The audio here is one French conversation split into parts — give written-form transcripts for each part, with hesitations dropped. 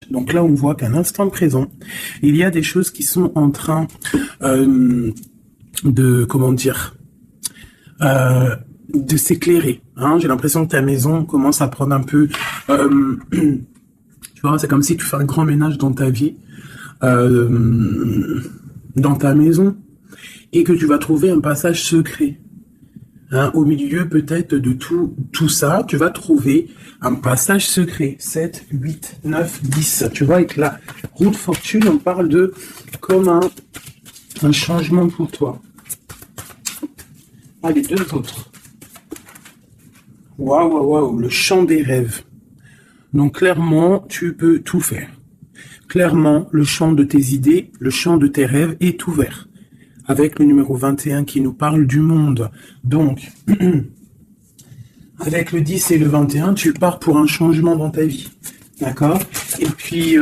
Donc là, on voit qu'à l'instant présent, il y a des choses qui sont en train comment dire, de s'éclairer. Hein. J'ai l'impression que ta maison commence à prendre un peu... tu vois, c'est comme si tu fais un grand ménage dans ta vie, dans ta maison, et que tu vas trouver un passage secret. Hein, au milieu peut-être de tout ça, tu vas trouver un passage secret. 7, 8, 9, 10. Tu vois, avec la roue de fortune, on parle de comme un changement pour toi. Ah, les deux autres. Waouh, waouh, waouh, le chant des rêves. Donc clairement, tu peux tout faire. Clairement, le champ de tes idées, le champ de tes rêves est ouvert. Avec le numéro 21 qui nous parle du monde. Donc, avec le 10 et le 21, tu pars pour un changement dans ta vie. D'accord? Et puis,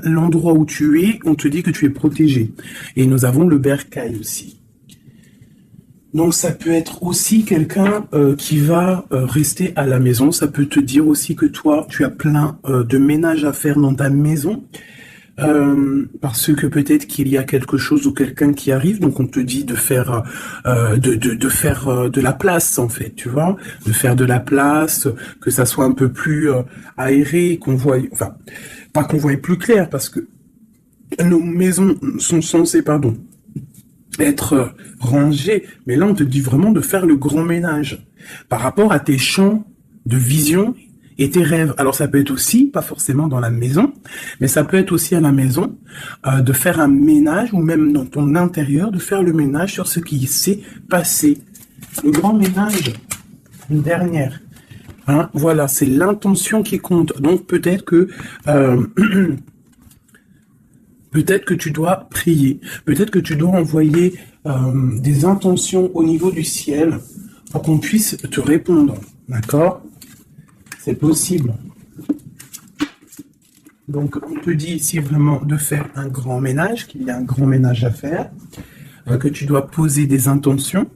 l'endroit où tu es, on te dit que tu es protégé. Et nous avons le bercail aussi. Donc, ça peut être aussi quelqu'un qui va rester à la maison. Ça peut te dire aussi que toi, tu as plein de ménage à faire dans ta maison. Parce que peut-être qu'il y a quelque chose ou quelqu'un qui arrive, donc on te dit de faire de la place en fait, tu vois, de faire de la place, que ça soit un peu plus aéré, qu'on voit, enfin, pas qu'on voit plus clair, parce que nos maisons sont censées, être rangées, mais là on te dit vraiment de faire le grand ménage par rapport à tes champs de vision et tes rêves. Alors ça peut être aussi, pas forcément dans la maison, mais ça peut être aussi à la maison, de faire un ménage, ou même dans ton intérieur, de faire le ménage sur ce qui s'est passé. Le grand ménage, une dernière. Hein, voilà, c'est l'intention qui compte. Donc peut-être que peut-être que tu dois prier, peut-être que tu dois envoyer des intentions au niveau du ciel pour qu'on puisse te répondre. D'accord ? C'est possible. Donc, on te dit ici vraiment de faire un grand ménage, qu'il y a un grand ménage à faire, que tu dois poser des intentions.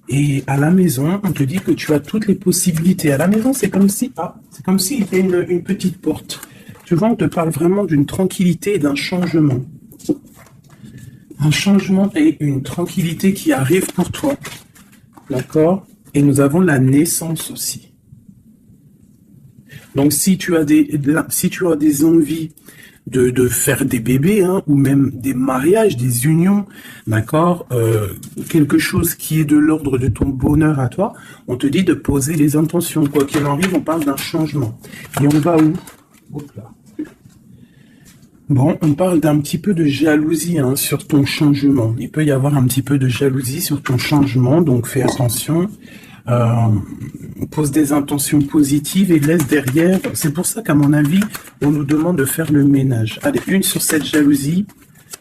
Et à la maison, on te dit que tu as toutes les possibilités. À la maison, c'est comme si, il y avait une petite porte. Tu vois, on te parle vraiment d'une tranquillité et d'un changement. Un changement et une tranquillité qui arrive pour toi. D'accord ? Et nous avons la naissance aussi. Donc, si tu as des envies de faire des bébés, hein, ou même des mariages, des unions, d'accord, quelque chose qui est de l'ordre de ton bonheur à toi, on te dit de poser les intentions. Quoi qu'il en arrive, on parle d'un changement. Et on va où? Hop là. Bon, on parle d'un petit peu de jalousie sur ton changement. Il peut y avoir un petit peu de jalousie sur ton changement, donc fais attention. Pose des intentions positives et laisse derrière. C'est pour ça qu'à mon avis, on nous demande de faire le ménage. Allez, une sur cette jalousie.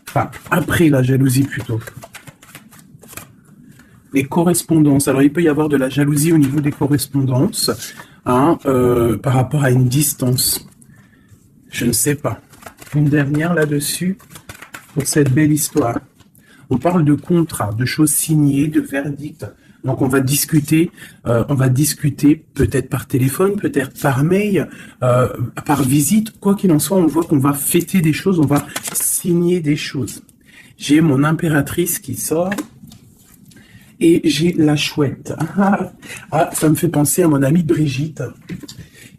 Enfin, après la jalousie plutôt. Les correspondances. Alors, il peut y avoir de la jalousie au niveau des correspondances, par rapport à une distance. Je ne sais pas. Une dernière là-dessus pour cette belle histoire. On parle de contrat, de choses signées, de verdicts. Donc on va discuter peut-être par téléphone, peut-être par mail, par visite. Quoi qu'il en soit, on voit qu'on va fêter des choses, on va signer des choses. J'ai mon impératrice qui sort et j'ai la chouette. Ça me fait penser à mon amie Brigitte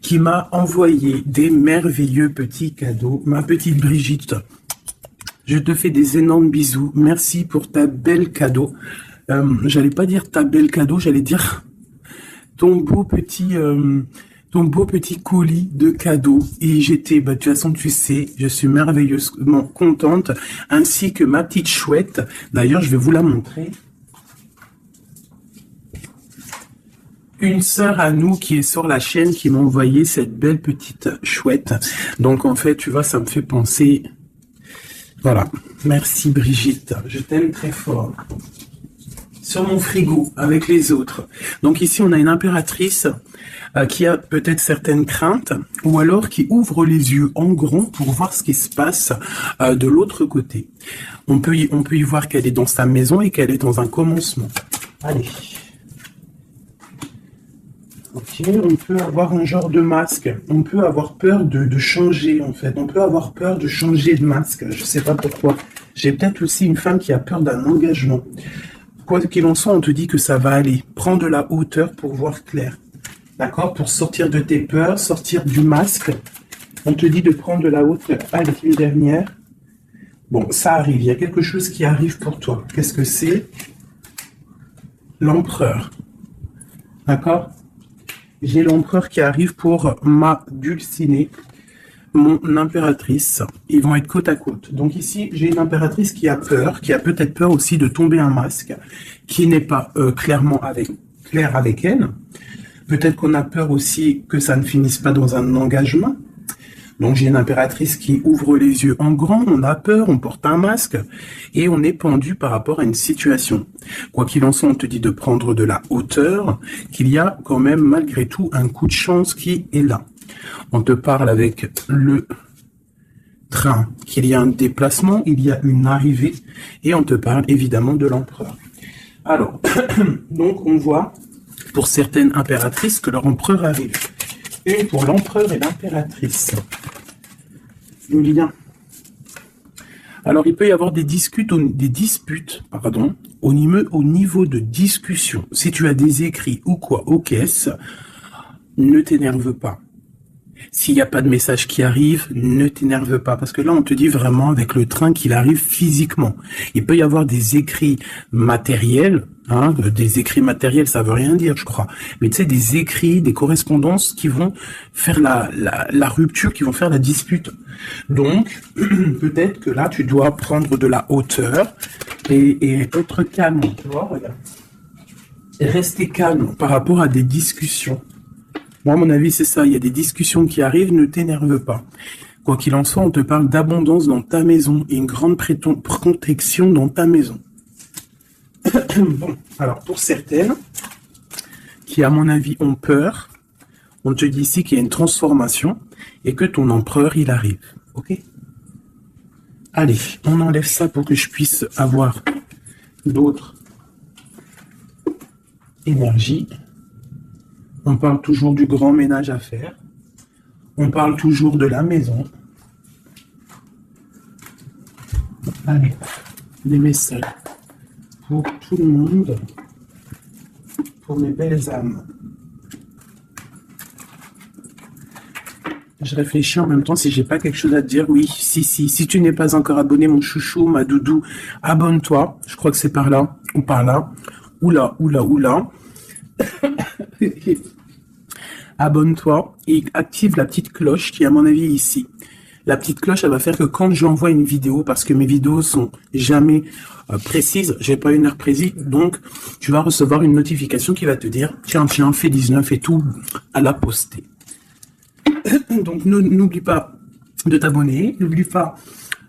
qui m'a envoyé des merveilleux petits cadeaux. Ma petite Brigitte, je te fais des énormes bisous. Merci pour ta belle cadeau. J'allais pas dire ta belle cadeau, j'allais dire ton beau petit colis de cadeaux. Et j'étais, de toute façon, tu sais, je suis merveilleusement contente, ainsi que ma petite chouette. D'ailleurs, je vais vous la montrer. Une sœur à nous qui est sur la chaîne qui m'a envoyé cette belle petite chouette. Donc, en fait, tu vois, ça me fait penser... Voilà. Merci, Brigitte. Je t'aime très fort. Sur mon frigo avec les autres. Donc ici, on a une impératrice qui a peut-être certaines craintes, ou alors qui ouvre les yeux en grand pour voir ce qui se passe de l'autre côté. On peut y voir qu'elle est dans sa maison et qu'elle est dans un commencement. Allez. Ok, on peut avoir un genre de masque. On peut avoir peur de changer, en fait. On peut avoir peur de changer de masque. Je sais pas pourquoi. J'ai peut-être aussi une femme qui a peur d'un engagement. Quoi qu'il en soit, on te dit que ça va aller. Prends de la hauteur pour voir clair. D'accord? Pour sortir de tes peurs, sortir du masque. On te dit de prendre de la hauteur. Allez, une dernière. Bon, ça arrive. Il y a quelque chose qui arrive pour toi. Qu'est-ce que c'est? L'empereur. D'accord? J'ai l'empereur qui arrive pour ma dulcinée, mon impératrice. Ils vont être côte à côte. Donc ici, j'ai une impératrice qui a peur, qui a peut-être peur aussi de tomber un masque, qui n'est pas clair avec elle. Peut-être qu'on a peur aussi que ça ne finisse pas dans un engagement. Donc j'ai une impératrice qui ouvre les yeux en grand, on a peur, on porte un masque et on est pendu par rapport à une situation. Quoi qu'il en soit, on te dit de prendre de la hauteur, qu'il y a quand même malgré tout un coup de chance qui est là. On te parle avec le train, qu'il y a un déplacement, il y a une arrivée et on te parle évidemment de l'empereur. Alors, donc on voit pour certaines impératrices que leur empereur arrive. Et pour l'empereur et l'impératrice. Le lien. Alors, il peut y avoir des disputes, au niveau de discussion. Si tu as des écrits ou quoi aux caisses, ne t'énerve pas. S'il n'y a pas de message qui arrive, ne t'énerve pas. Parce que là, on te dit vraiment avec le train qu'il arrive physiquement. Il peut y avoir des écrits matériels. Des écrits matériels, ça veut rien dire, je crois. Mais tu sais, des écrits, des correspondances qui vont faire la rupture, qui vont faire la dispute. Donc, peut-être que là, tu dois prendre de la hauteur et être calme. Tu vois, regarde. Et rester calme par rapport à des discussions. Moi, à mon avis, c'est ça. Il y a des discussions qui arrivent, ne t'énerve pas. Quoi qu'il en soit, on te parle d'abondance dans ta maison et une grande protection dans ta maison. Bon, alors pour certaines qui, à mon avis, ont peur, on te dit ici qu'il y a une transformation et que ton empereur, il arrive. Ok? Allez, on enlève ça pour que je puisse avoir d'autres énergies. On parle toujours du grand ménage à faire. On parle toujours de la maison. Allez, des messages pour tout le monde, pour mes belles âmes. Je réfléchis en même temps si j'ai pas quelque chose à te dire. Oui, si tu n'es pas encore abonné, mon chouchou, ma doudou, abonne-toi. Je crois que c'est par là ou par là. Oula. Abonne-toi et active la petite cloche qui est à mon avis ici. La petite cloche, elle va faire que quand j'envoie une vidéo, parce que mes vidéos sont jamais précises, j'ai pas une heure précise, donc tu vas recevoir une notification qui va te dire tiens, fais 19 et tout à la poster. Donc n'oublie pas de t'abonner, n'oublie pas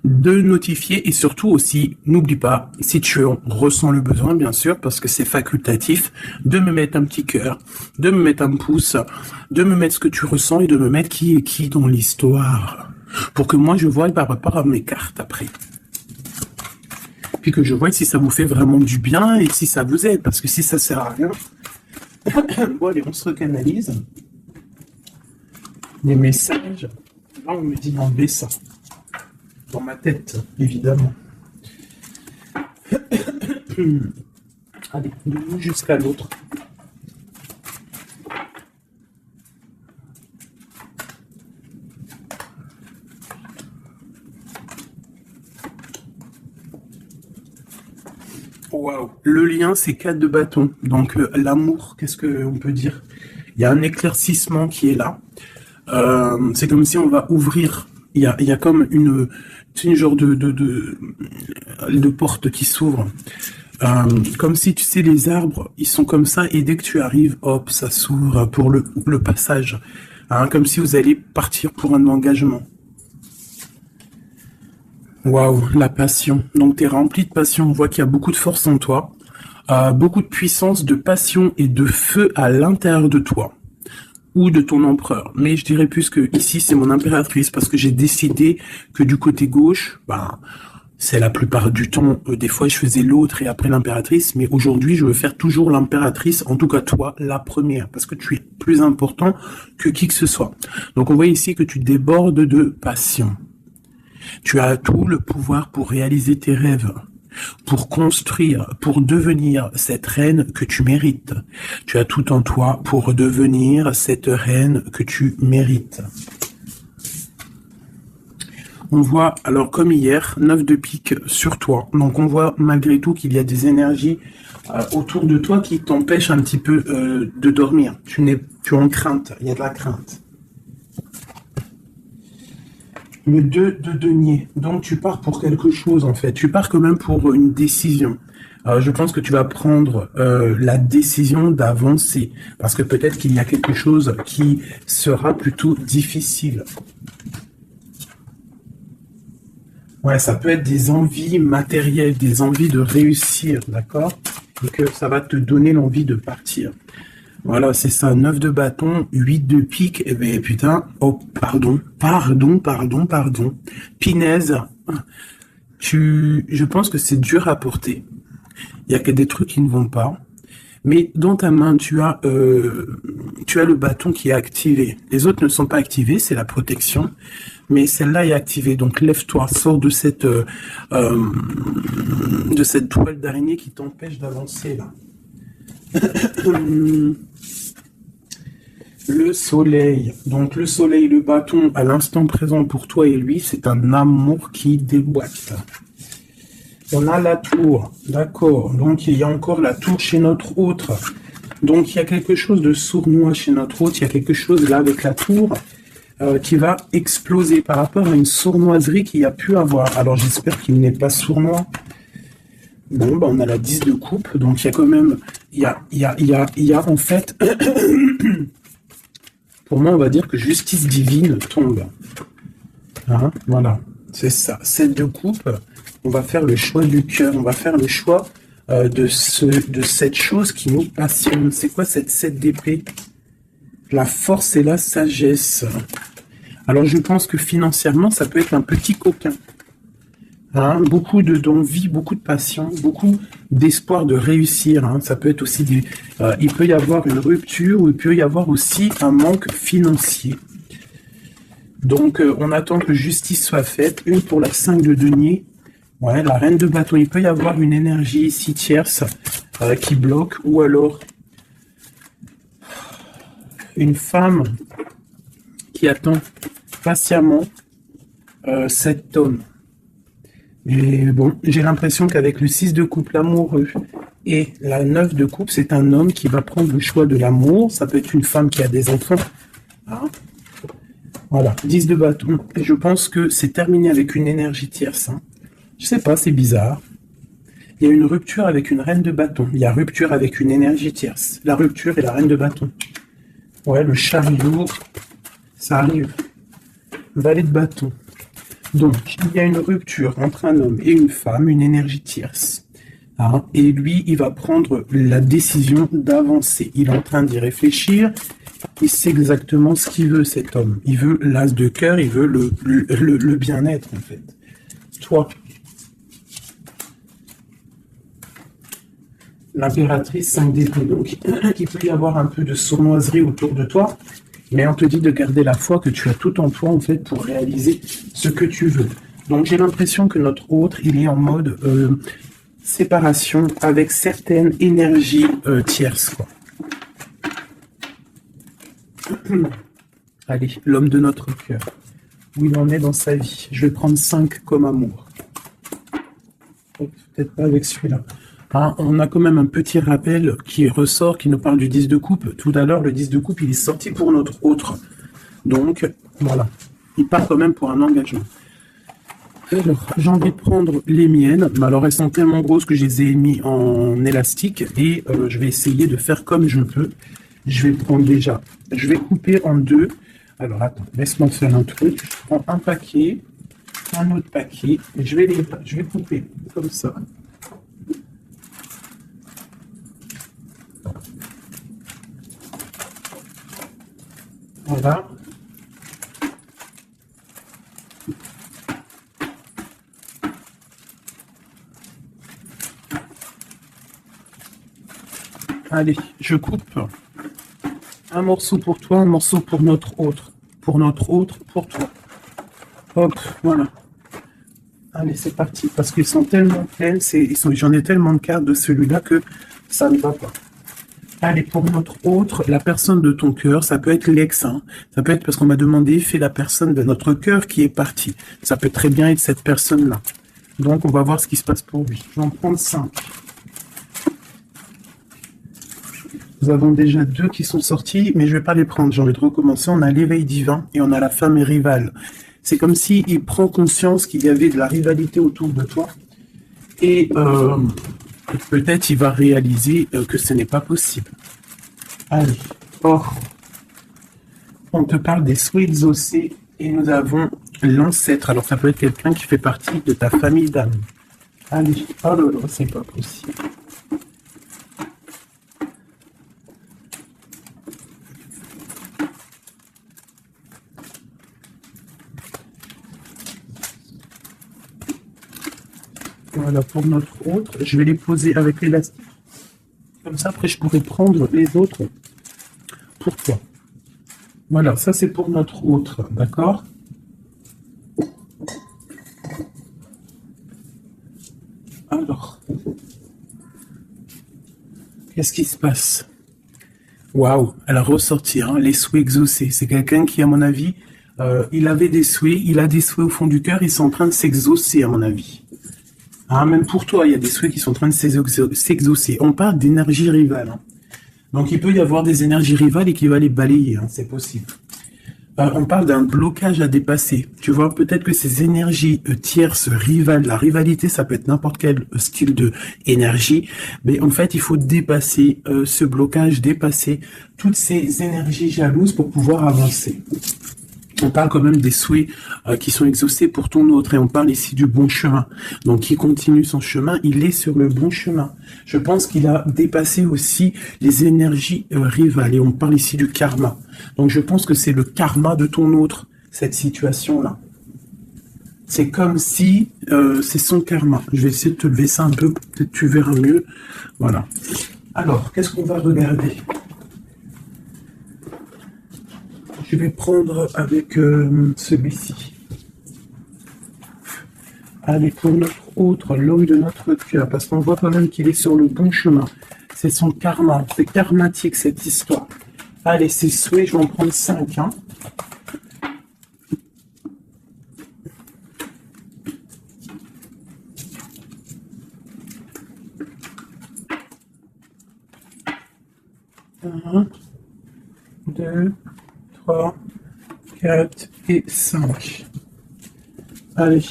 de notifier et surtout aussi, n'oublie pas, si tu en ressens le besoin, bien sûr, parce que c'est facultatif, de me mettre un petit cœur, de me mettre un pouce, de me mettre ce que tu ressens et de me mettre qui est qui dans l'histoire. Pour que moi, je voie par rapport à mes cartes après. Puis que je voie si ça vous fait vraiment du bien et si ça vous aide, parce que si ça sert à rien... Bon, allez, on se recanalise. Les messages, là, on me dit d'enlever ça. Dans ma tête, évidemment. Allez, de l'une jusqu'à l'autre. Waouh. Le lien, c'est 4 de bâton. Donc, l'amour, qu'est-ce qu'on peut dire? Il y a un éclaircissement qui est là. C'est comme si on va ouvrir. Il y a comme une genre de porte qui s'ouvre. Comme si, tu sais, les arbres, ils sont comme ça, et dès que tu arrives, hop, ça s'ouvre pour le passage. Comme si vous allez partir pour un engagement. Waouh, la passion. Donc, tu es rempli de passion. On voit qu'il y a beaucoup de force en toi. Beaucoup de puissance, de passion et de feu à l'intérieur de toi. Ou de ton empereur. Mais je dirais plus que ici, c'est mon impératrice, parce que j'ai décidé que du côté gauche, C'est la plupart du temps, des fois je faisais l'autre et après l'impératrice, mais aujourd'hui je veux faire toujours l'impératrice, en tout cas toi, la première, parce que tu es plus important que qui que ce soit. Donc on voit ici que tu débordes de passion. Tu as tout le pouvoir pour réaliser tes rêves, pour construire, pour devenir cette reine que tu mérites. Tu as tout en toi pour devenir cette reine que tu mérites. On voit, alors comme hier, 9 de pique sur toi. Donc on voit malgré tout qu'il y a des énergies autour de toi qui t'empêchent un petit peu de dormir. Tu es en crainte, il y a de la crainte. Le 2 de denier. Donc tu pars pour quelque chose en fait. Tu pars quand même pour une décision. Je pense que tu vas prendre la décision d'avancer. Parce que peut-être qu'il y a quelque chose qui sera plutôt difficile. Ouais, ça peut être des envies matérielles, des envies de réussir, d'accord? Et que ça va te donner l'envie de partir. Voilà, c'est ça, 9 de bâton, 8 de pique, et ben putain, oh, pardon. Pinaise, je pense que c'est dur à porter. Il y a que des trucs qui ne vont pas. Mais dans ta main, tu as le bâton qui est activé. Les autres ne sont pas activés, c'est la protection. Mais celle-là est activée. Donc lève-toi, sors de cette toile d'araignée qui t'empêche d'avancer là. Le soleil. Donc le soleil, le bâton, à l'instant présent pour toi et lui, c'est un amour qui déboîte. On a la tour, d'accord. Donc il y a encore la tour chez notre autre. Donc il y a quelque chose de sournois chez notre autre. Il y a quelque chose là avec la tour qui va exploser par rapport à une sournoiserie qu'il y a pu avoir. Alors j'espère qu'il n'est pas sournois. Bon, ben, on a la 10 de coupe. Donc il y a quand même, il y a en fait, pour moi on va dire que justice divine tombe. Hein, voilà, c'est ça. 7 de coupe. On va faire le choix du cœur, on va faire le choix de cette chose qui nous passionne. C'est quoi cette 7 d'épée? La force et la sagesse. Alors je pense que financièrement, ça peut être un petit coquin. Hein, beaucoup d'envie, beaucoup de passion, beaucoup d'espoir de réussir. Hein. Ça peut être aussi il peut y avoir une rupture ou il peut y avoir aussi un manque financier. Donc on attend que justice soit faite. Une pour la 5 de denier. Ouais, la reine de bâton, il peut y avoir une énergie ici tierce qui bloque, ou alors une femme qui attend patiemment cet homme. Mais bon, j'ai l'impression qu'avec le 6 de coupe, l'amoureux, et la 9 de coupe, c'est un homme qui va prendre le choix de l'amour. Ça peut être une femme qui a des enfants. Hein, voilà, 10 de bâton. Et je pense que c'est terminé avec une énergie tierce. Hein. Je sais pas, c'est bizarre. Il y a une rupture avec une reine de bâton. Il y a rupture avec une énergie tierce. La rupture et la reine de bâton. Ouais, le chariot, ça arrive. Valet de bâton. Donc, il y a une rupture entre un homme et une femme, une énergie tierce. Hein, et lui, il va prendre la décision d'avancer. Il est en train d'y réfléchir. Il sait exactement ce qu'il veut, cet homme. Il veut l'as de cœur, il veut le bien-être, en fait. Toi, l'impératrice 5 d'épée, donc il peut y avoir un peu de sournoiserie autour de toi, mais on te dit de garder la foi que tu as tout en toi en fait pour réaliser ce que tu veux. Donc j'ai l'impression que notre autre, il est en mode séparation avec certaines énergies tierces, quoi. Allez, l'homme de notre cœur, où il en est dans sa vie. Je vais prendre 5 comme amour. Peut-être pas avec celui-là. Hein, on a quand même un petit rappel qui ressort, qui nous parle du 10 de coupe. Tout à l'heure, le 10 de coupe, il est sorti pour notre autre. Donc, voilà. Il part quand même pour un engagement. Alors, j'ai envie de prendre les miennes. Mais alors, elles sont tellement grosses que je les ai mis en élastique. Et je vais essayer de faire comme je peux. Je vais prendre déjà... Je vais couper en deux. Alors, attends, laisse-moi faire un truc. Je prends un paquet, un autre paquet. Et je vais couper comme ça. Voilà. Allez, je coupe un morceau pour toi, un morceau pour notre autre. Pour notre autre, pour toi. Hop, voilà. Allez, c'est parti. Parce qu'ils sont tellement pleins, j'en ai tellement de cartes de celui-là que ça ne va pas. Allez, pour notre autre, la personne de ton cœur, ça peut être l'ex. Hein. Ça peut être parce qu'on m'a demandé, fais la personne de notre cœur qui est partie. Ça peut très bien être cette personne-là. Donc, on va voir ce qui se passe pour lui. Je vais en prendre 5. Nous avons déjà 2 qui sont sortis, mais je ne vais pas les prendre. J'ai envie de recommencer. On a l'éveil divin et on a la femme rivale. C'est comme s'il prend conscience qu'il y avait de la rivalité autour de toi. Et peut-être il va réaliser que ce n'est pas possible. Allez. Oh. On te parle des souhaits exaucés et nous avons l'ancêtre. Alors ça peut être quelqu'un qui fait partie de ta famille d'âme. Allez. Oh là là, c'est pas possible. Voilà, pour notre autre, je vais les poser avec l'élastique. Comme ça, après, je pourrai prendre les autres pour toi. Voilà, ça, c'est pour notre autre, d'accord? Alors, qu'est-ce qui se passe? Waouh, elle a ressorti, hein, les souhaits exaucés. C'est quelqu'un qui, à mon avis, il avait des souhaits, il a des souhaits au fond du cœur, ils sont en train de s'exaucer, à mon avis. Ah, même pour toi, il y a des souhaits qui sont en train de s'exaucer. On parle d'énergie rivale. Hein. Donc, il peut y avoir des énergies rivales et qui va les balayer. Hein, c'est possible. On parle d'un blocage à dépasser. Tu vois, peut-être que ces énergies tierces, rivales, la rivalité, ça peut être n'importe quel style de énergie. Mais en fait, il faut dépasser ce blocage, dépasser toutes ces énergies jalouses pour pouvoir avancer. On parle quand même des souhaits qui sont exaucés pour ton autre et on parle ici du bon chemin. Donc, il continue son chemin, il est sur le bon chemin. Je pense qu'il a dépassé aussi les énergies rivales et on parle ici du karma. Donc, je pense que c'est le karma de ton autre, cette situation-là. C'est comme si c'est son karma. Je vais essayer de te lever ça un peu, peut-être tu verras mieux. Voilà. Alors, qu'est-ce qu'on va regarder ? Je vais prendre avec celui-ci. Allez, pour notre autre, l'homme de notre cœur, parce qu'on voit quand même qu'il est sur le bon chemin. C'est son karma, c'est karmatique cette histoire. Allez, c'est souhait, je vais en prendre 5. Hein. Un, 2, 3, 4 et 5. Allez.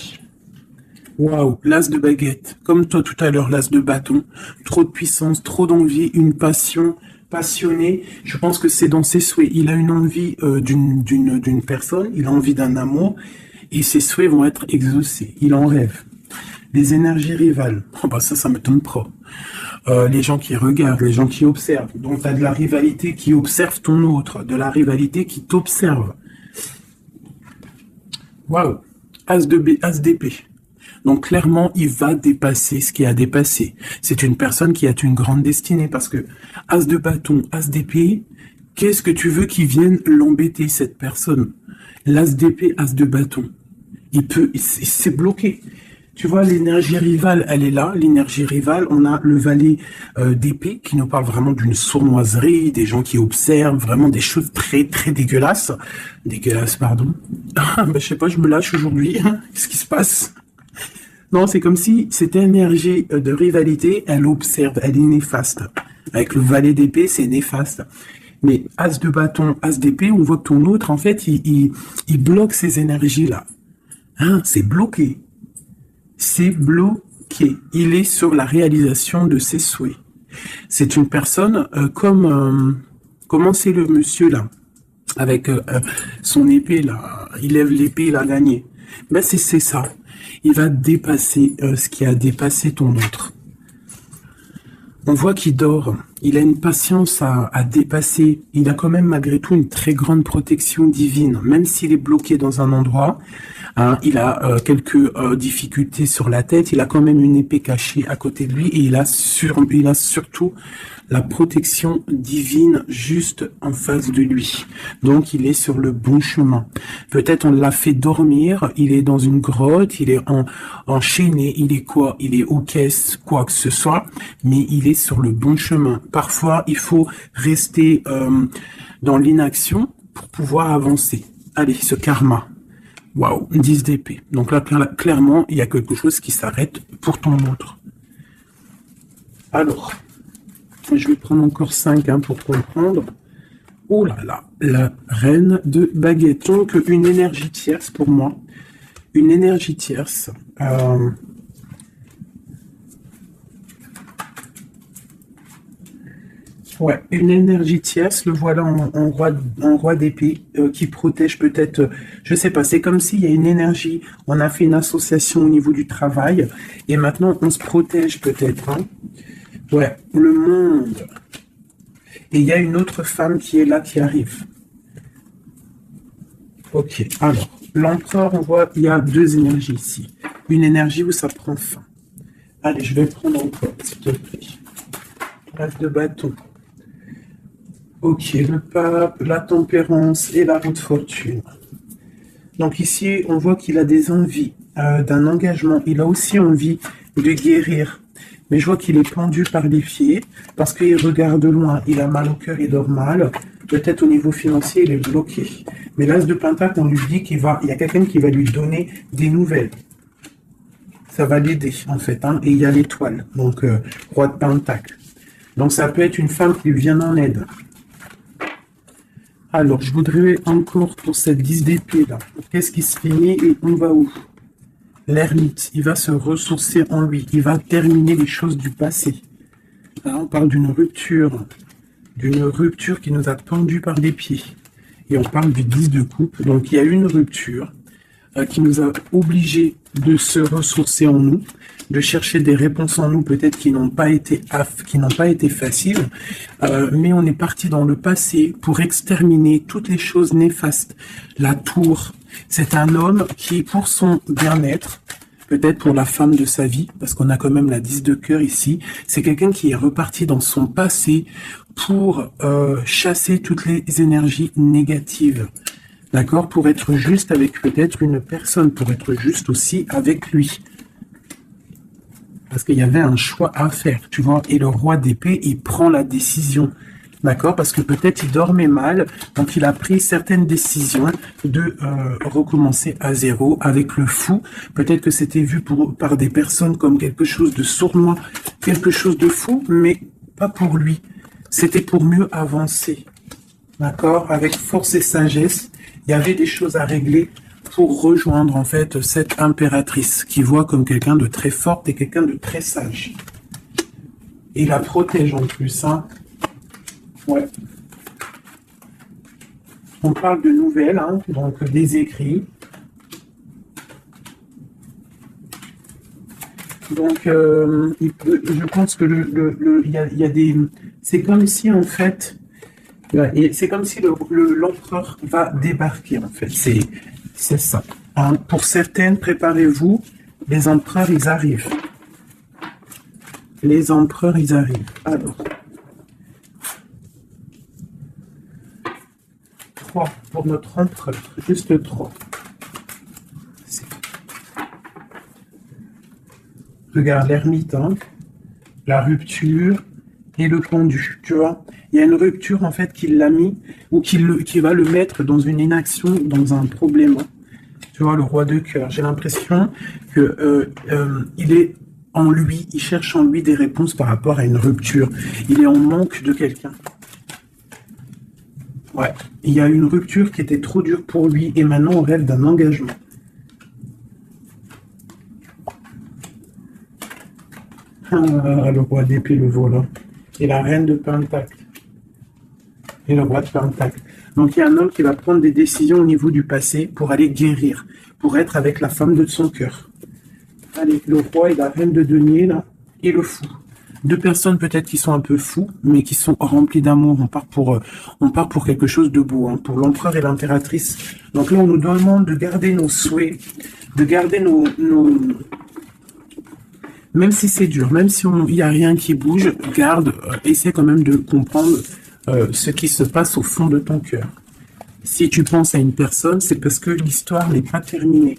Waouh, l'as de baguette. Comme toi tout à l'heure, l'as de bâton. Trop de puissance, trop d'envie, une passion, passionné. Je pense que c'est dans ses souhaits. Il a une envie d'une personne, il a envie d'un amour et ses souhaits vont être exaucés. Il en rêve. Les énergies rivales. Oh bah ça m'étonne pas. Les gens qui regardent, les gens qui observent. Donc, tu as de la rivalité qui observe ton autre, de la rivalité qui t'observe. Waouh, As d'épée. Donc, clairement, il va dépasser ce qui a dépassé. C'est une personne qui a une grande destinée parce que As de bâton, As d'épée, qu'est-ce que tu veux qu'il vienne l'embêter, cette personne? L'As d'épée, As de bâton. Il s'est bloqué. Tu vois, l'énergie rivale, elle est là. L'énergie rivale, on a le valet d'épée qui nous parle vraiment d'une sournoiserie, des gens qui observent vraiment des choses très, très dégueulasses. Dégueulasses, pardon. Je sais pas, je me lâche aujourd'hui. Qu'est-ce qui se passe? Non, c'est comme si cette énergie de rivalité, elle observe, elle est néfaste. Avec le valet d'épée, c'est néfaste. Mais As de bâton, As d'épée, on voit que ton autre, en fait, il bloque ces énergies-là. C'est bloqué. C'est bloqué. Il est sur la réalisation de ses souhaits. C'est une personne comment c'est le monsieur là, avec son épée là, il lève l'épée, il a gagné. Ben c'est ça. Il va dépasser ce qui a dépassé ton autre. On voit qu'il dort. Il a une patience à dépasser. Il a quand même malgré tout une très grande protection divine. Même s'il est bloqué dans un endroit, hein, il a quelques difficultés sur la tête. Il a quand même une épée cachée à côté de lui. Et il a surtout la protection divine juste en face de lui. Donc il est sur le bon chemin. Peut-être on l'a fait dormir. Il est dans une grotte. Il est enchaîné. Il est quoi? Il est aux caisses, quoi que ce soit. Mais il est sur le bon chemin. Parfois, il faut rester dans l'inaction pour pouvoir avancer. Allez, ce karma. Waouh, 10 d'épée. Donc là, clairement, il y a quelque chose qui s'arrête pour ton autre. Alors, je vais prendre encore 5 pour comprendre. Oh là là, la reine de baguette. Donc, une énergie tierce pour moi. Une énergie tierce. Ouais, une énergie tierce, le voilà en roi d'épée qui protège peut-être, je sais pas, c'est comme s'il y a une énergie, on a fait une association au niveau du travail et maintenant on se protège peut-être. Hein. Ouais, le monde. Et il y a une autre femme qui est là, qui arrive. Ok, alors, l'empereur, on voit, il y a 2 énergies ici. Une énergie où ça prend fin. Allez, je vais prendre encore, s'il te plaît. Place de bâton. Ok, le pape, la tempérance et la haute fortune. Donc ici, on voit qu'il a des envies d'un engagement. Il a aussi envie de guérir. Mais je vois qu'il est pendu par les pieds parce qu'il regarde loin. Il a mal au cœur, il dort mal. Peut-être au niveau financier, il est bloqué. Mais l'as de pentacle, on lui dit qu'il y a quelqu'un qui va lui donner des nouvelles. Ça va l'aider, en fait. Hein. Et il y a l'étoile, donc roi de pentacle. Donc ça peut être une femme qui lui vient en aide. Alors, je voudrais encore pour cette 10 d'épée là. Qu'est-ce qui se finit et on va où? L'ermite, il va se ressourcer en lui. Il va terminer les choses du passé. Là, on parle d'une rupture qui nous a pendus par les pieds. Et on parle du 10 de coupe. Donc, il y a une rupture qui nous a obligés de se ressourcer en nous, de chercher des réponses en nous, peut-être qui n'ont pas été faciles, mais on est parti dans le passé pour exterminer toutes les choses néfastes. La tour, c'est un homme qui, pour son bien-être, peut-être pour la femme de sa vie, parce qu'on a quand même la 10 de cœur ici, c'est quelqu'un qui est reparti dans son passé pour chasser toutes les énergies négatives. D'accord? Pour être juste avec peut-être une personne, pour être juste aussi avec lui. Parce qu'il y avait un choix à faire, tu vois. Et le roi d'épée, il prend la décision. D'accord? Parce que peut-être il dormait mal, donc il a pris certaines décisions de recommencer à zéro avec le fou. Peut-être que c'était vu par des personnes comme quelque chose de sournois, quelque chose de fou, mais pas pour lui. C'était pour mieux avancer. D'accord? Avec force et sagesse. Il y avait des choses à régler pour rejoindre en fait cette impératrice qui voit comme quelqu'un de très forte et quelqu'un de très sage. Et la protège en plus. Hein. Ouais. On parle de nouvelles, hein, donc des écrits. Donc, je pense que il y a des... C'est comme si en fait... Et c'est comme si l'empereur va débarquer, en fait. C'est ça. Hein. Pour certaines, préparez-vous, les empereurs, ils arrivent. Les empereurs, ils arrivent. Alors. 3 pour notre empereur. Juste 3. Regarde l'ermite, hein. La rupture et le pendu, tu vois. Il y a une rupture, en fait, qui l'a mis, ou qui va le mettre dans une inaction, dans un problème. Tu vois, le roi de cœur. J'ai l'impression que il est en lui, il cherche en lui des réponses par rapport à une rupture. Il est en manque de quelqu'un. Ouais. Il y a une rupture qui était trop dure pour lui, et maintenant on rêve d'un engagement. Ah, le roi d'épée, le voilà. Et la reine de pentacle. Et le roi de pentacle. Donc il y a un homme qui va prendre des décisions au niveau du passé pour aller guérir, pour être avec la femme de son cœur. Allez, le roi et la reine de denier, là, et le fou. Deux personnes peut-être qui sont un peu fous, mais qui sont remplies d'amour. On part pour quelque chose de beau, hein, pour l'empereur et l'impératrice. Donc là, on nous demande de garder nos souhaits, de garder même si c'est dur, même si il n'y a rien qui bouge, garde, essaie quand même de comprendre ce qui se passe au fond de ton cœur. Si tu penses à une personne, c'est parce que l'histoire n'est pas terminée.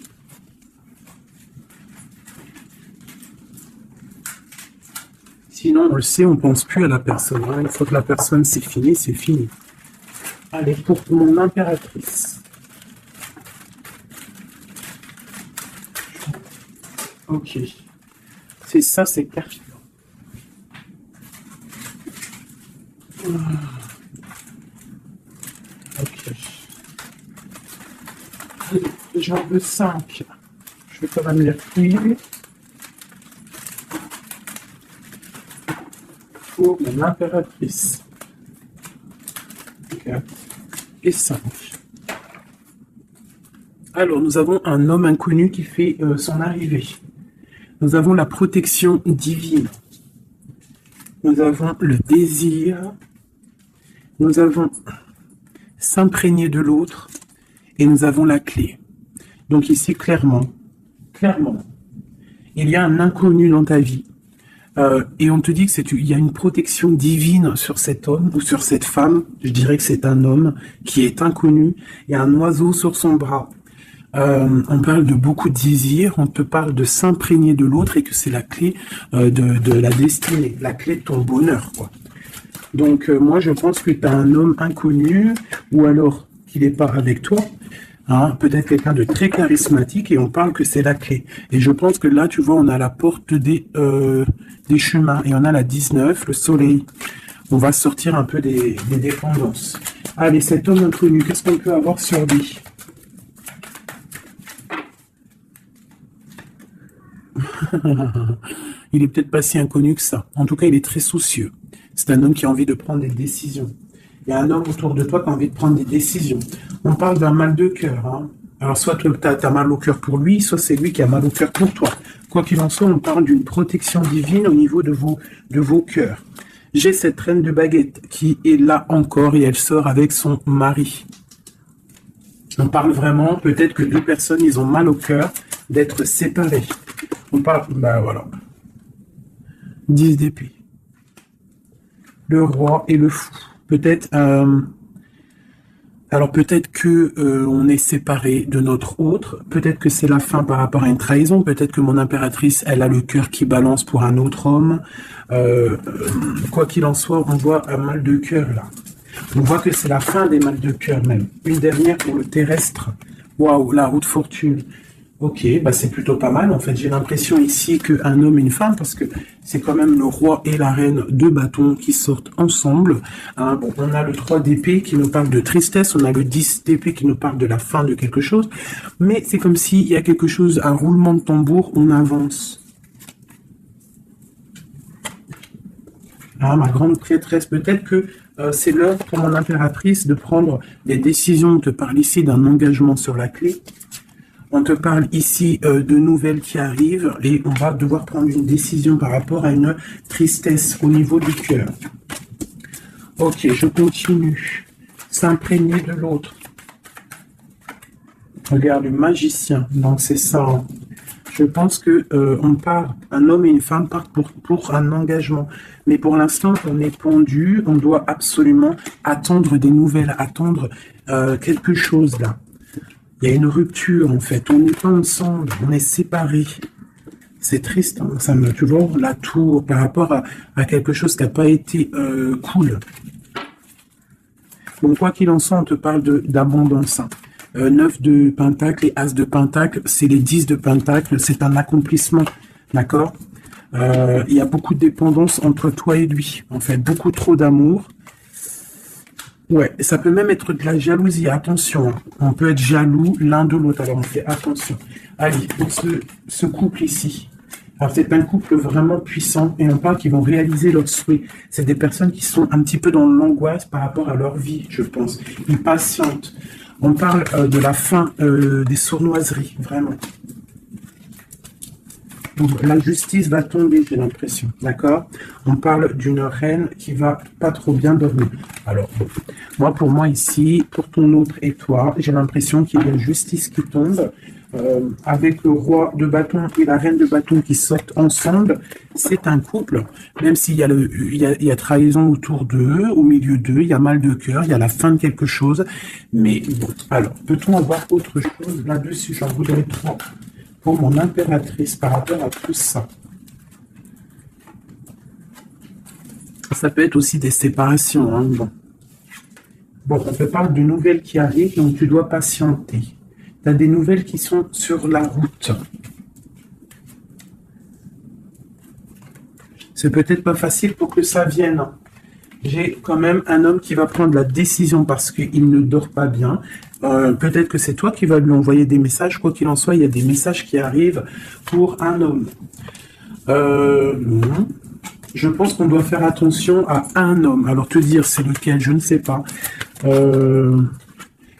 Sinon, on le sait, on pense plus à la personne. Hein. Une fois que la personne, c'est fini, c'est fini. Allez, pour mon impératrice. Ok. C'est ça, c'est carton. Ok. J'en veux 5. Je vais quand même les replier. Pour mon impératrice. 4 et 5. Alors, nous avons un homme inconnu qui fait son arrivée. Nous avons la protection divine. Nous avons le désir. Nous avons s'imprégner de l'autre. Et nous avons la clé. Donc ici, clairement, il y a un inconnu dans ta vie. Et on te dit qu'il y a une protection divine sur cet homme ou sur cette femme. Je dirais que c'est un homme qui est inconnu. Il y a un oiseau sur son bras. On parle de beaucoup de désirs, on te parle de s'imprégner de l'autre et que c'est la clé de la destinée, la clé de ton bonheur, quoi. Donc moi je pense que tu as un homme inconnu ou alors qu'il n'est pas avec toi, hein, peut-être quelqu'un de très charismatique et on parle que c'est la clé. Et je pense que là tu vois on a la porte des chemins et on a la 19, le soleil. On va sortir un peu des dépendances. Allez, cet homme inconnu, qu'est-ce qu'on peut avoir sur lui? Il est peut-être pas si inconnu que ça. En tout cas, il est très soucieux. C'est un homme qui a envie de prendre des décisions. Il y a un homme autour de toi qui a envie de prendre des décisions. On parle d'un mal de cœur. Hein. Alors, soit tu as mal au cœur pour lui, soit c'est lui qui a mal au cœur pour toi. Quoi qu'il en soit, on parle d'une protection divine au niveau de vos cœurs. J'ai cette reine de baguette qui est là encore et elle sort avec son mari. On parle vraiment, peut-être que deux personnes, ils ont mal au cœur d'être séparés. On parle, ben voilà. 10 d'épée. Le roi et le fou. Peut-être, alors peut-être que on est séparé de notre autre. Peut-être que c'est la fin par rapport à une trahison. Peut-être que mon impératrice, elle a le cœur qui balance pour un autre homme. Quoi qu'il en soit, on voit un mal de cœur là. On voit que c'est la fin des mal de cœur même. Une dernière pour le terrestre. Waouh, la route fortune. Ok, bah c'est plutôt pas mal. En fait, j'ai l'impression ici qu'un homme et une femme, parce que c'est quand même le roi et la reine, deux bâtons qui sortent ensemble. Hein, bon, on a le 3 d'épée qui nous parle de tristesse, on a le 10 d'épée qui nous parle de la fin de quelque chose. Mais c'est comme s'il y a quelque chose, un roulement de tambour, on avance. Ah, ma grande prêtresse, peut-être que c'est l'heure pour mon impératrice de prendre des décisions. On te parle ici d'un engagement sur la clé. On te parle ici de nouvelles qui arrivent et on va devoir prendre une décision par rapport à une tristesse au niveau du cœur. Ok, je continue. S'imprégner de l'autre. Regarde, le magicien. Donc c'est ça. Hein. Je pense que on part, un homme et une femme partent pour un engagement. Mais pour l'instant, on est pendu. On doit absolument attendre des nouvelles, attendre quelque chose là. Il y a une rupture, en fait. On n'est pas ensemble, on est séparés. C'est triste, hein. Ça me, tu vois, la tour par rapport à quelque chose qui n'a pas été cool. Bon, quoi qu'il en soit, on te parle d'abondance. Hein. 9 de pentacle et as de pentacle, c'est les 10 de pentacle, c'est un accomplissement, d'accord? Il y a beaucoup de dépendance entre toi et lui, en fait, beaucoup trop d'amour. Ouais, ça peut même être de la jalousie, attention, hein. On peut être jaloux l'un de l'autre, alors on fait attention. Allez, pour ce couple ici, alors c'est un couple vraiment puissant, et on parle qu'ils vont réaliser leurs souhaits. C'est des personnes qui sont un petit peu dans l'angoisse par rapport à leur vie, je pense. Ils patientent. On parle de la fin des sournoiseries, vraiment. Donc, la justice va tomber, j'ai l'impression, d'accord? On parle d'une reine qui va pas trop bien dormir. Alors, moi, pour moi ici, pour ton autre et toi, j'ai l'impression qu'il y a une justice qui tombe. Avec le roi de bâton et la reine de bâton qui sortent ensemble, c'est un couple, même s'il y a il y a trahison autour d'eux, au milieu d'eux, il y a mal de cœur, il y a la fin de quelque chose, mais bon, alors, peut-on avoir autre chose là-dessus? J'en voudrais trop pour mon impératrice par rapport à tout ça. Ça peut être aussi des séparations, hein, bon. Bon, on te parle de nouvelles qui arrivent, donc tu dois patienter. Tu as des nouvelles qui sont sur la route. C'est peut-être pas facile pour que ça vienne. J'ai quand même un homme qui va prendre la décision parce qu'il ne dort pas bien. Peut-être que c'est toi qui vas lui envoyer des messages. Quoi qu'il en soit, il y a des messages qui arrivent pour un homme. Je pense qu'on doit faire attention à un homme. Alors te dire c'est lequel, je ne sais pas.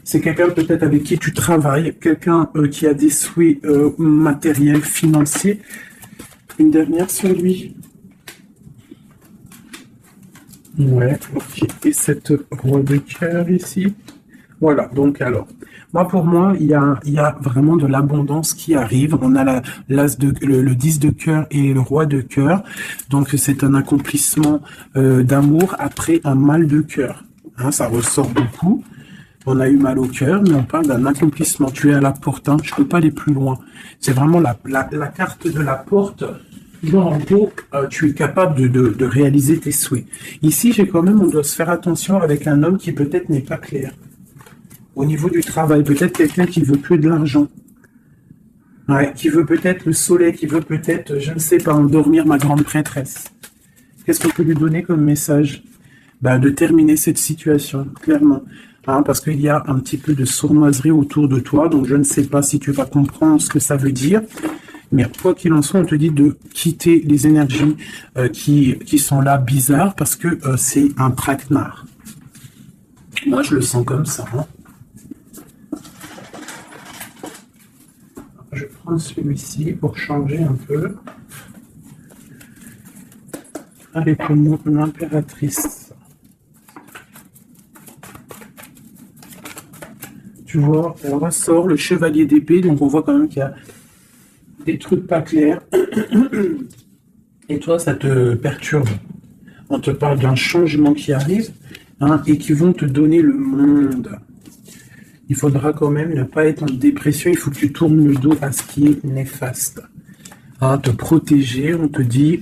C'est quelqu'un peut-être avec qui tu travailles, quelqu'un qui a des souhaits matériels, financiers. Une dernière sur lui. Ouais, ok. Et cette roi de cœur ici. Voilà, donc alors, pour moi, il y a vraiment de l'abondance qui arrive. On a le 10 de cœur et le roi de cœur. Donc, c'est un accomplissement d'amour après un mal de cœur. Hein, ça ressort beaucoup. On a eu mal au cœur, mais on parle d'un accomplissement. Tu es à la porte, hein, je ne peux pas aller plus loin. C'est vraiment la carte de la porte. Genre, en gros, tu es capable de réaliser tes souhaits. Ici, on doit se faire attention avec un homme qui peut-être n'est pas clair. Au niveau du travail, peut-être quelqu'un qui veut que de l'argent. Ouais, qui veut peut-être le soleil, qui veut peut-être, je ne sais pas, endormir ma grande prêtresse. Qu'est-ce qu'on peut lui donner comme message? De terminer cette situation, clairement. Hein, parce qu'il y a un petit peu de sournoiserie autour de toi, donc je ne sais pas si tu vas comprendre ce que ça veut dire. Mais quoi qu'il en soit, on te dit de quitter les énergies qui sont là bizarres, parce que c'est un traquenard. Moi, je le sens comme ça. Hein. Je prends celui-ci pour changer un peu. Allez, pour mon impératrice. Tu vois, on ressort le chevalier d'épée, donc on voit quand même qu'il y a des trucs pas clairs. Et toi, ça te perturbe. On te parle d'un changement qui arrive, hein, et qui vont te donner le monde. Il faudra quand même ne pas être en dépression, il faut que tu tournes le dos à ce qui est néfaste. Hein, te protéger, on te dit,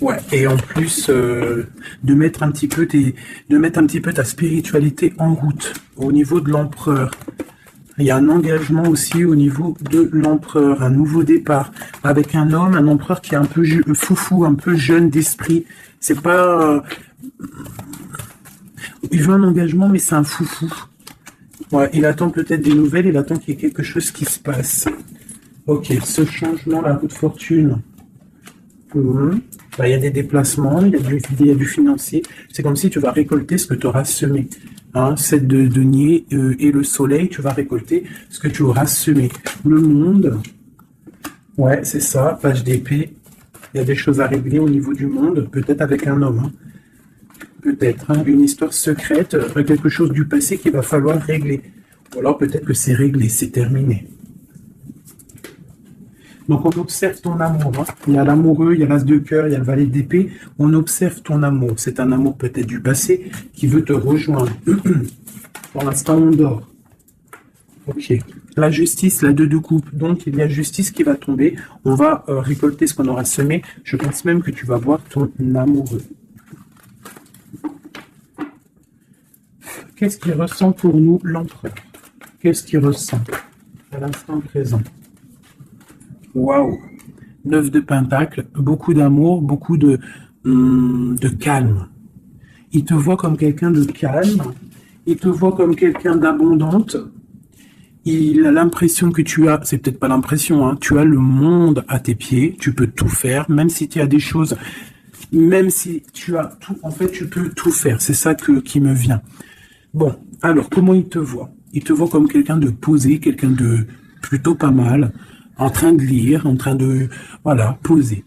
ouais, et en plus de mettre un petit peu ta spiritualité en route au niveau de l'empereur. Il y a un engagement aussi au niveau de l'empereur, un nouveau départ avec un homme, un empereur qui est un peu foufou, un peu jeune d'esprit. C'est pas, il veut un engagement, mais c'est un foufou. Ouais, il attend peut-être des nouvelles, il attend qu'il y ait quelque chose qui se passe. Ok, ce changement, la roue de fortune. Il y a des déplacements, il y a du financier. C'est comme si tu vas récolter ce que tu auras semé. Hein, 7 de denier et le soleil, tu vas récolter ce que tu auras semé. Le monde, ouais, c'est ça, page d'épée. Il y a des choses à régler au niveau du monde, peut-être avec un homme. Hein. Peut-être, hein, une histoire secrète, quelque chose du passé qu'il va falloir régler. Ou alors peut-être que c'est réglé, c'est terminé. Donc on observe ton amour. Hein. Il y a l'amoureux, il y a l'as de cœur, il y a le valet d'épée. On observe ton amour. C'est un amour peut-être du passé qui veut te rejoindre. Pour l'instant, on dort. Ok. La justice, la 2 de coupe. Donc il y a justice qui va tomber. On va récolter ce qu'on aura semé. Je pense même que tu vas voir ton amoureux. Qu'est-ce qu'il ressent pour nous, l'empereur? Qu'est-ce qu'il ressent à l'instant présent? Waouh! 9 de pentacles, beaucoup d'amour, beaucoup de calme. Il te voit comme quelqu'un de calme, il te voit comme quelqu'un d'abondante. Il a l'impression que tu as, c'est peut-être pas l'impression, hein, tu as le monde à tes pieds, tu peux tout faire, même si tu as des choses, même si tu as tout, en fait, tu peux tout faire. C'est ça qui me vient. Bon, alors, comment il te voit? Il te voit comme quelqu'un de posé, quelqu'un de plutôt pas mal. en train de lire, en train de, voilà, poser.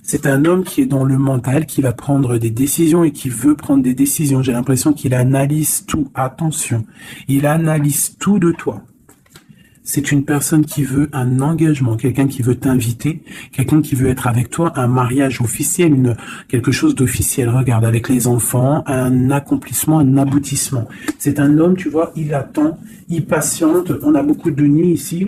C'est un homme qui est dans le mental, qui va prendre des décisions et qui veut prendre des décisions. J'ai l'impression qu'il analyse tout. Attention, il analyse tout de toi. C'est une personne qui veut un engagement, quelqu'un qui veut t'inviter, quelqu'un qui veut être avec toi, un mariage officiel, quelque chose d'officiel. Regarde, avec les enfants, un accomplissement, un aboutissement. C'est un homme, tu vois, il attend, il patiente. On a beaucoup de nids ici.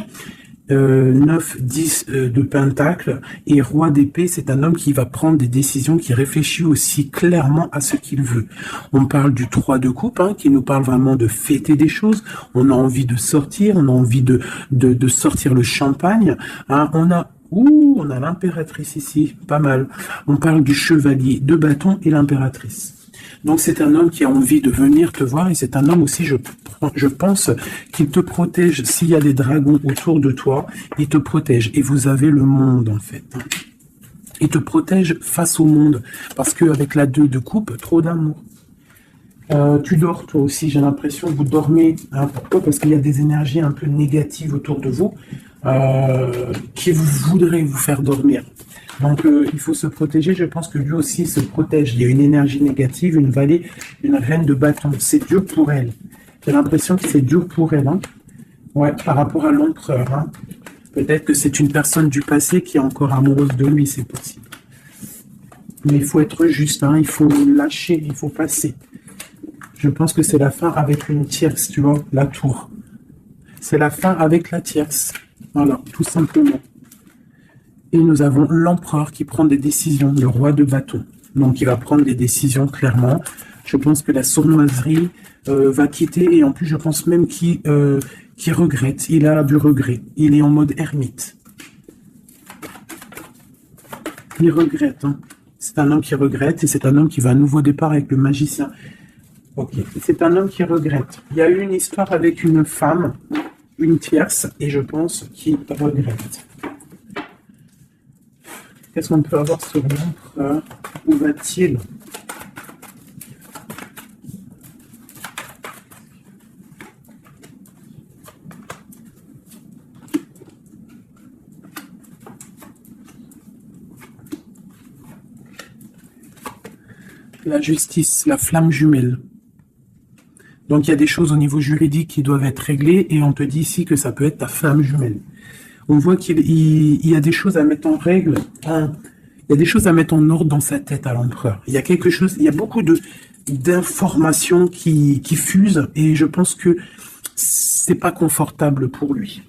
9, 10 de pentacle et roi d'épée, c'est un homme qui va prendre des décisions, qui réfléchit aussi clairement à ce qu'il veut. On parle du 3 de coupe, hein, qui nous parle vraiment de fêter des choses. On a envie de sortir, on a envie de sortir le champagne. Hein. On a l'impératrice ici, pas mal. On parle du chevalier de bâton et l'impératrice. Donc c'est un homme qui a envie de venir te voir et c'est un homme aussi, je pense, qu'il te protège. S'il y a des dragons autour de toi, il te protège. Et vous avez le monde en fait. Il te protège face au monde parce qu'avec la 2 de coupe, trop d'amour. Tu dors toi aussi, j'ai l'impression que vous dormez. Hein, pourquoi? Parce qu'il y a des énergies un peu négatives autour de vous qui voudraient vous faire dormir. Donc il faut se protéger, je pense que lui aussi se protège. Il y a une énergie négative, une vallée, une reine de bâton. C'est dur pour elle. J'ai l'impression que c'est dur pour elle. Hein. Ouais, par rapport à l'empereur. Hein. Peut-être que c'est une personne du passé qui est encore amoureuse de lui, c'est possible. Mais il faut être juste, hein. Il faut lâcher, il faut passer. Je pense que c'est la fin avec une tierce, tu vois, la tour. C'est la fin avec la tierce. Voilà, tout simplement. Et nous avons l'empereur qui prend des décisions, le roi de bâton. Donc il va prendre des décisions clairement. Je pense que la sournoiserie va quitter et en plus je pense même qu'il regrette. Il a du regret. Il est en mode ermite. Il regrette. Hein. C'est un homme qui regrette et c'est un homme qui va à nouveau départ avec le magicien. Ok. C'est un homme qui regrette. Il y a eu une histoire avec une femme, une tierce, et je pense qu'il regrette. Qu'est-ce qu'on peut avoir sur l'empereur? Où va-t-il? La justice, la flamme jumelle. Donc il y a des choses au niveau juridique qui doivent être réglées et on te dit ici que ça peut être ta flamme jumelle. On voit qu'il y a des choses à mettre en règle. Hein. Il y a des choses à mettre en ordre dans sa tête à l'empereur. Il y a quelque chose, il y a beaucoup d'informations qui fusent et je pense que c'est pas confortable pour lui.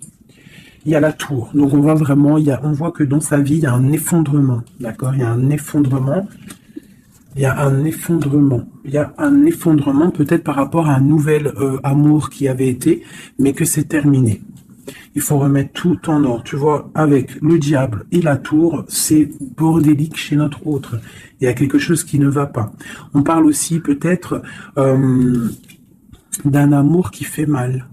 Il y a la tour. Donc on voit vraiment, on voit que dans sa vie, il y a un effondrement. D'accord? Il y a un effondrement. Il y a un effondrement. Il y a un effondrement peut-être par rapport à un nouvel amour qui avait été, mais que c'est terminé. Il faut remettre tout en ordre. Tu vois, avec le diable et la tour, c'est bordélique chez notre autre. Il y a quelque chose qui ne va pas. On parle aussi peut-être d'un amour qui fait mal.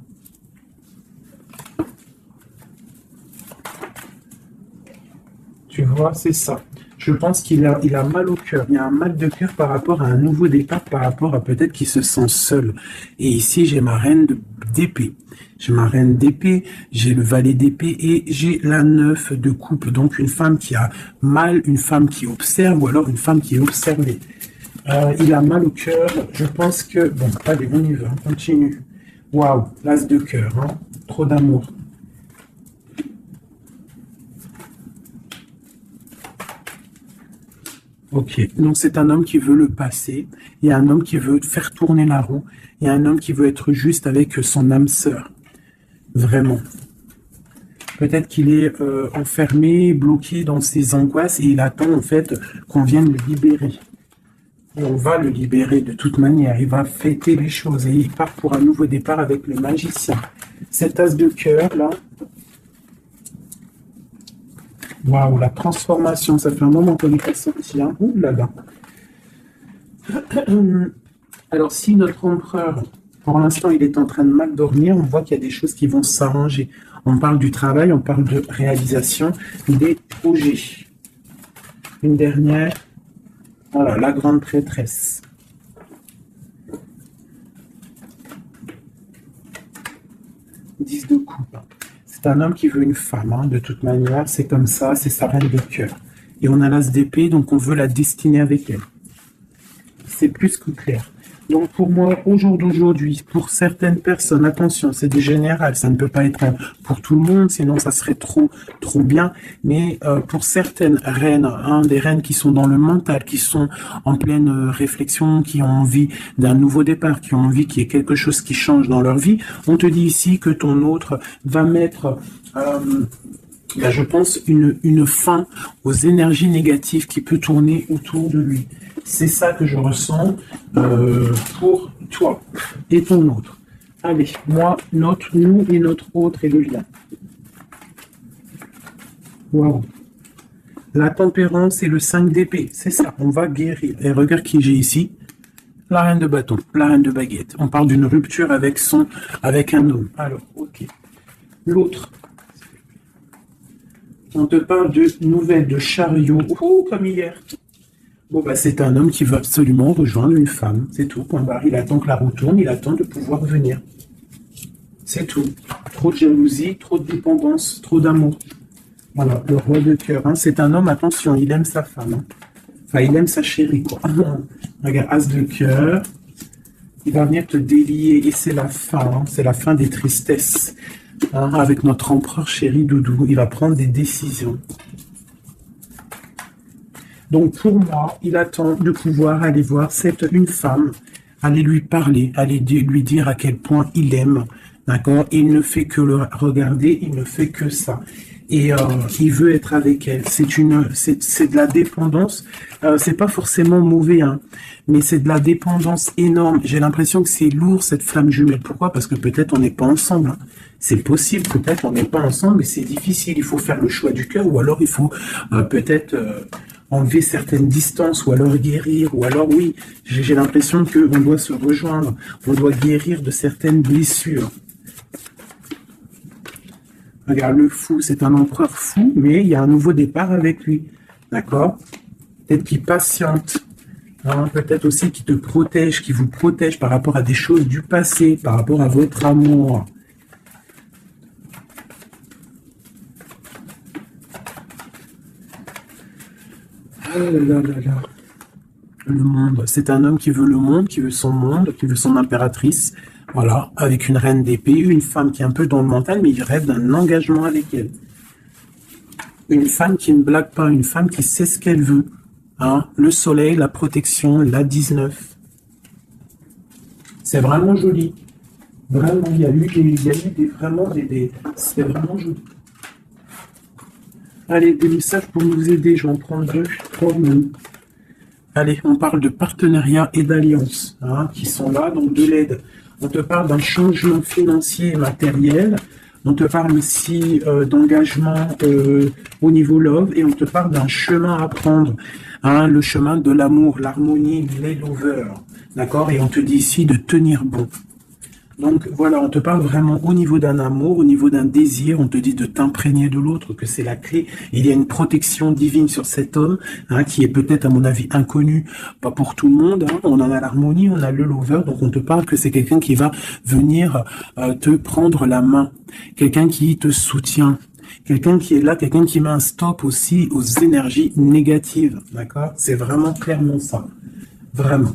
Tu vois, c'est ça. Je pense qu'il a mal au cœur. Il y a un mal de cœur par rapport à un nouveau départ, par rapport à peut-être qu'il se sent seul. Et ici, j'ai ma reine d'épée. J'ai ma reine d'épée, j'ai le valet d'épée et j'ai la 9 de coupe. Donc une femme qui a mal, une femme qui observe ou alors une femme qui est observée. Il a mal au cœur. Je pense que... Bon, allez, on y va, on continue. Waouh, l'as de cœur, hein. Trop d'amour. Ok, donc c'est un homme qui veut le passé, il y a un homme qui veut faire tourner la roue, il y a un homme qui veut être juste avec son âme sœur, vraiment. Peut-être qu'il est enfermé, bloqué dans ses angoisses et il attend en fait qu'on vienne le libérer. Et on va le libérer de toute manière, il va fêter les choses et il part pour un nouveau départ avec le magicien. Cet as de cœur là, waouh, la transformation, ça fait un moment qu'on n'est pas sorti. Hein. Ouh là là. Alors, si notre empereur, pour l'instant, il est en train de mal dormir, on voit qu'il y a des choses qui vont s'arranger. On parle du travail, on parle de réalisation des projets. Une dernière. Voilà, la grande prêtresse. Dix de coupe. C'est C'est un homme qui veut une femme, hein, de toute manière, c'est comme ça, c'est sa reine de cœur. Et on a l'as d'épée, donc on veut la destiner avec elle. C'est plus que clair. Donc pour moi, au jour d'aujourd'hui, pour certaines personnes, attention, c'est du général, ça ne peut pas être pour tout le monde, sinon ça serait trop bien. Mais pour certaines reines, hein, des reines qui sont dans le mental, qui sont en pleine réflexion, qui ont envie d'un nouveau départ, qui ont envie qu'il y ait quelque chose qui change dans leur vie, on te dit ici que ton autre va mettre... là, je pense une fin aux énergies négatives qui peut tourner autour de lui. C'est ça que je ressens pour toi et ton autre. Allez, moi, notre, nous et notre autre est le lien. Waouh. La tempérance et le 5 d'épée, c'est ça, on va guérir. Et regarde qui j'ai ici. La reine de bâton, la reine de baguette. On parle d'une rupture avec un homme. Alors, ok. L'autre. On te parle de nouvelles de chariot. Ouh, comme hier. Bon, bah, c'est un homme qui veut absolument rejoindre une femme. C'est tout, point barre. Il attend que la roue tourne, il attend de pouvoir venir. C'est tout. Trop de jalousie, trop de dépendance, trop d'amour. Voilà, le roi de cœur. Hein. C'est un homme, attention, il aime sa femme. Hein. Enfin, il aime sa chérie, quoi. Regarde, as de cœur. Il va venir te délier et c'est la fin. Hein. C'est la fin des tristesses. Hein, avec notre empereur chéri Doudou, il va prendre des décisions. Donc pour moi, il attend de pouvoir aller voir une femme, aller lui parler, aller lui dire à quel point il aime, d'accord? Il ne fait que le regarder, il ne fait que ça. Et il veut être avec elle. C'est de la dépendance. C'est pas forcément mauvais, hein, mais c'est de la dépendance énorme. J'ai l'impression que c'est lourd cette flamme jumelle. Pourquoi? Parce que peut-être on n'est pas ensemble. Hein. C'est possible, peut-être on n'est pas ensemble, mais c'est difficile. Il faut faire le choix du cœur, ou alors il faut peut-être enlever certaines distances, ou alors guérir, ou alors oui, j'ai l'impression qu'on doit se rejoindre, on doit guérir de certaines blessures. Regarde, le fou, c'est un empereur fou, mais il y a un nouveau départ avec lui. D'accord? Peut-être qu'il patiente. Hein, peut-être aussi qu'il te protège, qu'il vous protège par rapport à des choses du passé, par rapport à votre amour. Oh là là là là. Le monde. C'est un homme qui veut le monde, qui veut son impératrice. Voilà, avec une reine d'épée, une femme qui est un peu dans le mental, mais il rêve d'un engagement avec elle. Une femme qui ne blague pas, une femme qui sait ce qu'elle veut. Hein, le soleil, la protection, la 19. C'est vraiment joli. Vraiment, il y a eu des c'est vraiment joli. Allez, des messages pour nous aider, je vais en prendre 2, 3 même. Allez, on parle de partenariat et d'alliance, hein, qui sont là, donc de l'aide. On te parle d'un changement financier et matériel. On te parle aussi d'engagement au niveau love. Et on te parle d'un chemin à prendre. Hein, le chemin de l'amour, l'harmonie, les lovers. D'accord? Et on te dit ici de tenir bon. Donc voilà, on te parle vraiment au niveau d'un amour, au niveau d'un désir, on te dit de t'imprégner de l'autre, que c'est la clé. Il y a une protection divine sur cet homme, hein, qui est peut-être à mon avis inconnu, pas pour tout le monde. Hein. On en a l'harmonie, on a le lover, donc on te parle que c'est quelqu'un qui va venir te prendre la main, quelqu'un qui te soutient. Quelqu'un qui est là, quelqu'un qui met un stop aussi aux énergies négatives, d'accord? C'est vraiment clairement ça, vraiment.